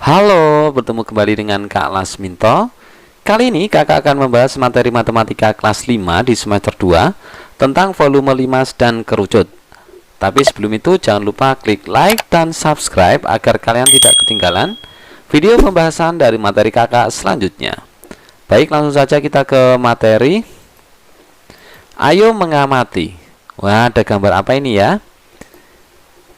Halo, bertemu kembali dengan Kak Lasminto. Kali ini kakak akan membahas materi matematika kelas 5 di semester 2 tentang volume limas dan kerucut. Tapi sebelum itu jangan lupa klik like dan subscribe agar kalian tidak ketinggalan video pembahasan dari materi kakak selanjutnya. Baik, langsung saja kita ke materi. Ayo mengamati. Wah, ada gambar apa ini ya?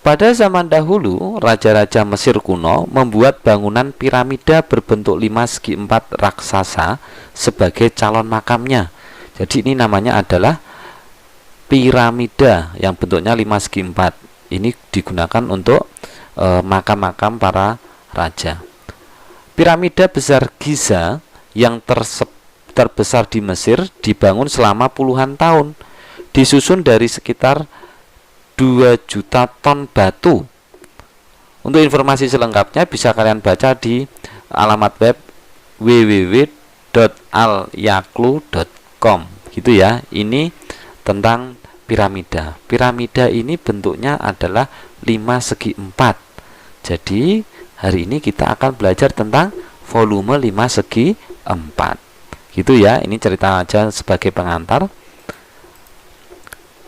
Pada zaman dahulu, raja-raja Mesir kuno membuat bangunan piramida berbentuk 5×4 raksasa sebagai calon makamnya. Jadi ini namanya adalah piramida yang bentuknya 5×4. Ini digunakan untuk makam-makam para raja. Piramida besar Giza yang terbesar di Mesir dibangun selama puluhan tahun, disusun dari sekitar 2 juta ton batu. Untuk informasi selengkapnya bisa kalian baca di alamat web www.alyaklu.com gitu ya. Ini tentang piramida. Piramida ini bentuknya adalah 5×4. Jadi hari ini kita akan belajar tentang volume 5×4 gitu ya. Ini cerita aja sebagai pengantar.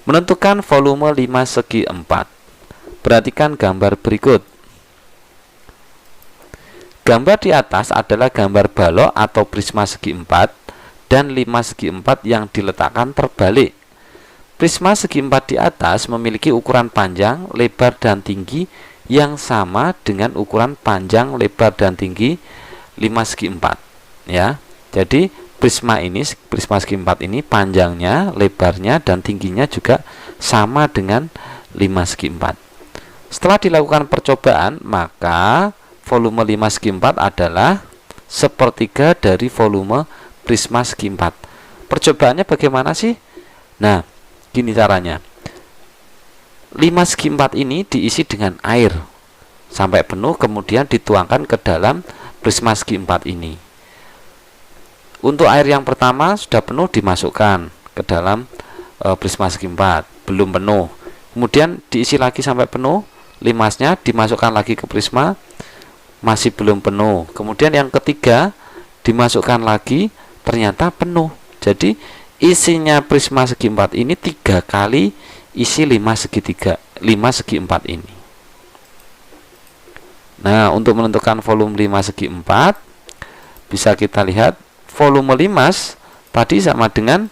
Menentukan volume 5×4. Perhatikan gambar berikut. Gambar di atas adalah gambar balok atau prisma segi 4 dan 5×4 yang diletakkan terbalik. Prisma segi 4 di atas memiliki ukuran panjang, lebar, dan tinggi yang sama dengan ukuran panjang, lebar, dan tinggi 5×4 ya. Jadi prisma segi 4 ini panjangnya, lebarnya, dan tingginya juga sama dengan 5×4. Setelah dilakukan percobaan, maka volume 5×4 adalah sepertiga dari volume prisma segi 4. Percobaannya bagaimana sih? Nah, gini caranya. 5×4 ini diisi dengan air sampai penuh, kemudian dituangkan ke dalam prisma segi 4 ini. Untuk air yang pertama sudah penuh, dimasukkan ke dalam prisma segi 4, belum penuh. Kemudian diisi lagi sampai penuh, limasnya dimasukkan lagi ke prisma, masih belum penuh. Kemudian yang ketiga dimasukkan lagi, ternyata penuh. Jadi isinya prisma segi 4 ini 3 kali isi 5×4 ini. Nah, untuk menentukan volume 5×4 bisa kita lihat volume limas tadi sama dengan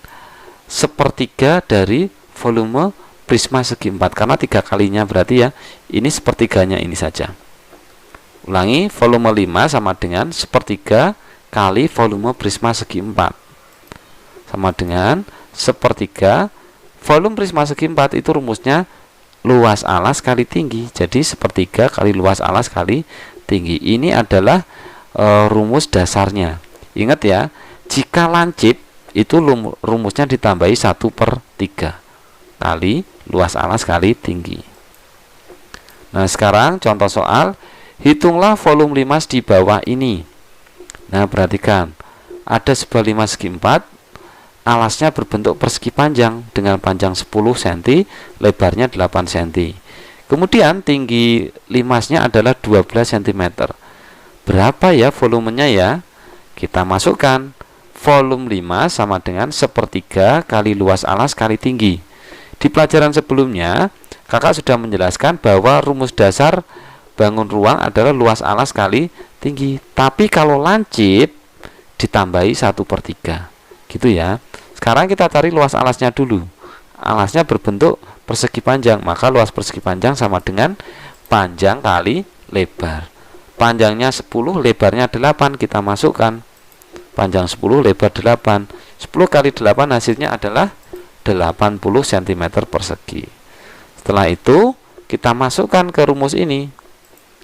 sepertiga dari volume prisma segi 4, karena 3 kalinya berarti ya ini sepertiganya ini saja. Ulangi, volume limas sama dengan sepertiga kali volume prisma segi 4 sama dengan sepertiga volume prisma segi 4. Itu rumusnya luas alas kali tinggi. Jadi sepertiga kali luas alas kali tinggi. Ini adalah rumus dasarnya. Ingat ya, jika lancip itu rumusnya ditambahi 1/3 kali luas alas kali tinggi. Nah, sekarang contoh soal, hitunglah volume limas di bawah ini. Nah, perhatikan, ada sebuah 5×4, alasnya berbentuk persegi panjang dengan panjang 10 cm, lebarnya 8 cm. Kemudian tinggi limasnya adalah 12 cm. Berapa ya volumenya ya? Kita masukkan volume limas sama dengan sepertiga kali luas alas kali tinggi. Di pelajaran sebelumnya kakak sudah menjelaskan bahwa rumus dasar bangun ruang adalah luas alas kali tinggi. Tapi kalau lancip ditambahi 1/3 gitu ya. Sekarang kita cari luas alasnya dulu. Alasnya berbentuk persegi panjang, maka luas persegi panjang sama dengan panjang kali lebar. Panjangnya 10, lebarnya 8, kita masukkan. Panjang 10, lebar 8. 10 kali 8 hasilnya adalah 80 cm persegi. Setelah itu kita masukkan ke rumus ini.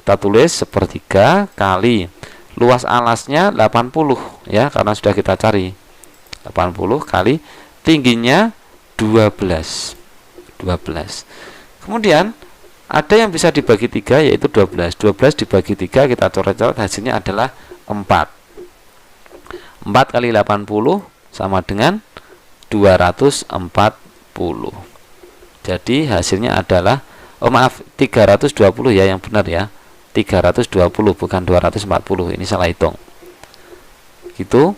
Kita tulis sepertiga kali luas alasnya 80 ya, karena sudah kita cari. 80 kali tingginya 12. Kemudian ada yang bisa dibagi 3, yaitu 12. 12 dibagi 3 kita coret-coret, hasilnya adalah 4. 4 kali 80 sama dengan 240. Jadi hasilnya adalah 320 ya, yang benar ya. 320 bukan 240. Ini salah hitung. Gitu.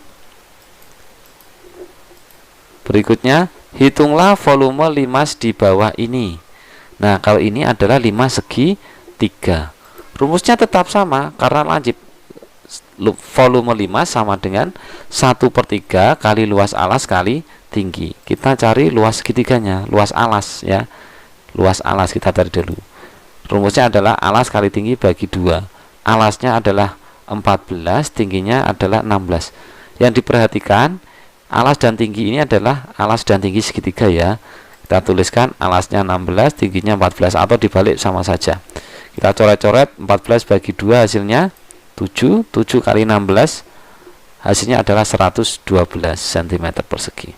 Berikutnya, hitunglah volume limas di bawah ini. Nah, kalau ini adalah 5 segi 3. Rumusnya tetap sama karena lancip. Volume limas sama dengan 1/3 kali luas alas kali tinggi. Kita cari luas segitiganya, luas alas ya. Luas alas kita cari dulu. Rumusnya adalah alas kali tinggi bagi 2. Alasnya adalah 14, tingginya adalah 16. Yang diperhatikan, alas dan tinggi ini adalah alas dan tinggi segitiga ya. Kita tuliskan alasnya 16, tingginya 14, atau dibalik sama saja. Kita coret-coret, 14 bagi 2 hasilnya 7. 7 kali 16 hasilnya adalah 112 cm persegi.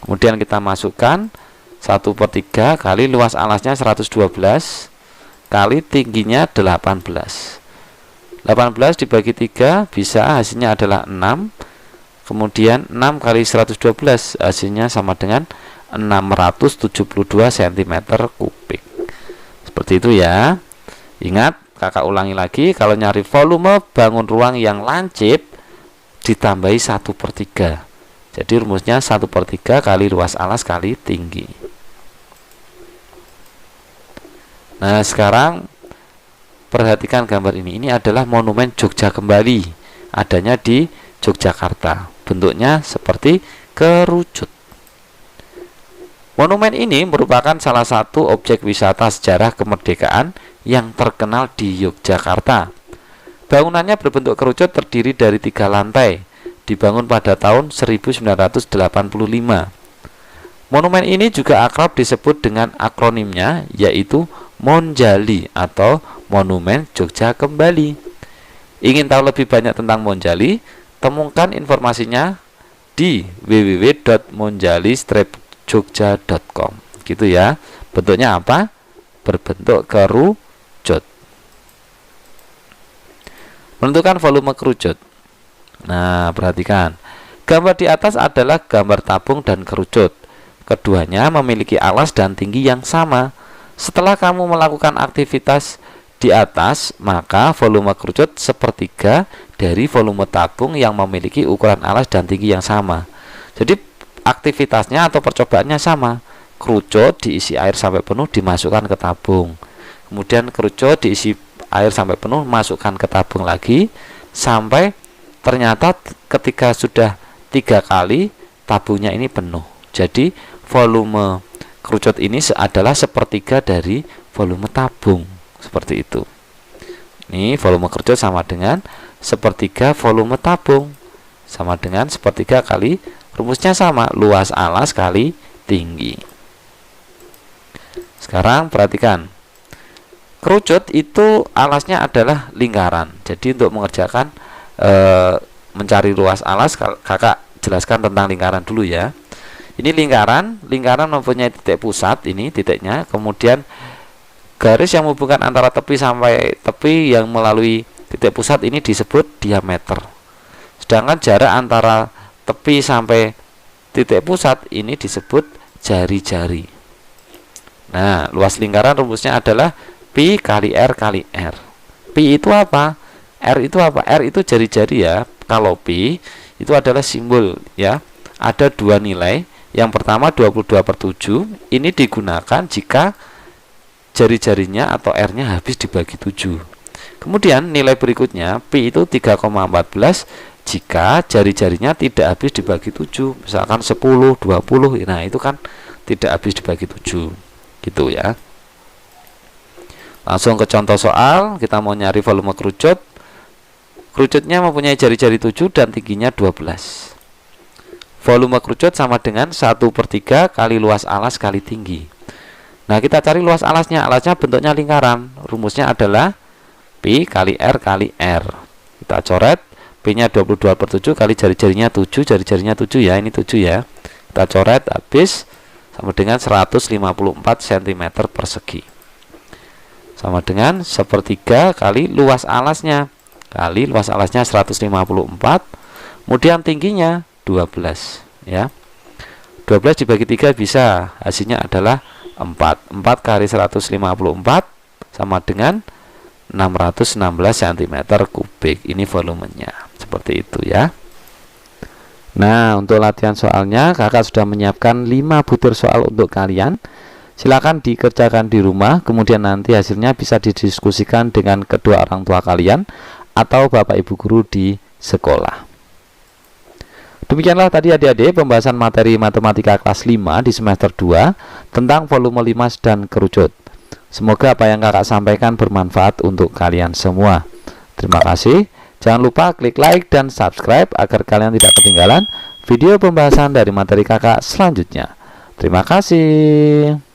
Kemudian kita masukkan 1/3 kali luas alasnya 112 kali tingginya 18. 18 dibagi 3 bisa hasilnya adalah 6. Kemudian 6 kali 112 hasilnya sama dengan 672 cm kubik. Seperti itu ya. Ingat, kakak ulangi lagi, kalau nyari volume bangun ruang yang lancip ditambahi 1/3. Jadi rumusnya 1/3 kali luas alas kali tinggi. Nah, sekarang perhatikan gambar ini. Ini adalah monumen Jogja Kembali, adanya di Yogyakarta. Bentuknya seperti kerucut. Monumen ini merupakan salah satu objek wisata sejarah kemerdekaan yang terkenal di Yogyakarta. Bangunannya berbentuk kerucut, terdiri dari 3 lantai, dibangun pada tahun 1985. Monumen ini juga akrab disebut dengan akronimnya, yaitu Monjali atau Monumen Jogja Kembali. Ingin tahu lebih banyak tentang Monjali? Temukan informasinya di www.monjali-jogja.com. Gitu ya. Bentuknya apa? Berbentuk kerucut. Menentukan volume kerucut. Nah, perhatikan. Gambar di atas adalah gambar tabung dan kerucut. Keduanya memiliki alas dan tinggi yang sama. Setelah kamu melakukan aktivitas di atas, maka volume kerucut 1/3 dari volume tabung yang memiliki ukuran alas dan tinggi yang sama. Jadi aktivitasnya atau percobaannya sama. Kerucut diisi air sampai penuh, dimasukkan ke tabung. Kemudian kerucut diisi air sampai penuh, masukkan ke tabung lagi, sampai ternyata ketika sudah 3 kali tabungnya ini penuh. Jadi volume kerucut ini adalah 1/3 dari volume tabung. Seperti itu. Ini volume kerucut sama dengan 1/3 volume tabung, sama dengan 1/3 kali, rumusnya sama, luas alas kali tinggi. Sekarang perhatikan, kerucut itu alasnya adalah lingkaran. Jadi untuk mengerjakan mencari luas alas, kakak jelaskan tentang lingkaran dulu ya. Ini lingkaran mempunyai titik pusat, ini titiknya, kemudian garis yang menghubungkan antara tepi sampai tepi yang melalui titik pusat ini disebut diameter. Sedangkan jarak antara tepi sampai titik pusat ini disebut jari-jari. Nah, luas lingkaran rumusnya adalah pi kali r kali r. Pi itu apa? R itu apa? R itu jari-jari ya. Kalau pi itu adalah simbol ya. Ada 2 nilai. Yang pertama 22/7. Ini digunakan jika jari-jarinya atau R-nya habis dibagi 7. Kemudian nilai berikutnya pi itu 3,14 jika jari-jarinya tidak habis dibagi 7. Misalkan 10, 20. Nah, itu kan tidak habis dibagi 7. Gitu ya. Langsung ke contoh soal. Kita mau nyari volume kerucut. Kerucutnya mempunyai jari-jari 7 dan tingginya 12. Volume kerucut sama dengan 1/3 kali luas alas kali tinggi. Nah, kita cari luas alasnya. Alasnya bentuknya lingkaran. Rumusnya adalah pi kali r kali r. Kita coret. P-nya 22/7 kali jari-jarinya 7. Jari-jarinya 7 ya. Ini 7 ya. Kita coret habis sama dengan 154 cm persegi. Sama dengan 1/3 kali luas alasnya. Kali luas alasnya 154. Kemudian tingginya 12 ya. 12 dibagi 3 bisa. Hasilnya adalah 4. 4 kali 154 sama dengan 616 cm3. Ini volumenya. Seperti itu ya. Nah, untuk latihan soalnya kakak sudah menyiapkan 5 butir soal untuk kalian. Silakan dikerjakan di rumah, kemudian nanti hasilnya bisa didiskusikan dengan kedua orang tua kalian atau bapak ibu guru di sekolah. Demikianlah tadi adik-adik pembahasan materi matematika kelas 5 di semester 2 tentang volume limas dan kerucut. Semoga apa yang kakak sampaikan bermanfaat untuk kalian semua. Terima kasih. Jangan lupa klik like dan subscribe agar kalian tidak ketinggalan video pembahasan dari materi kakak selanjutnya. Terima kasih.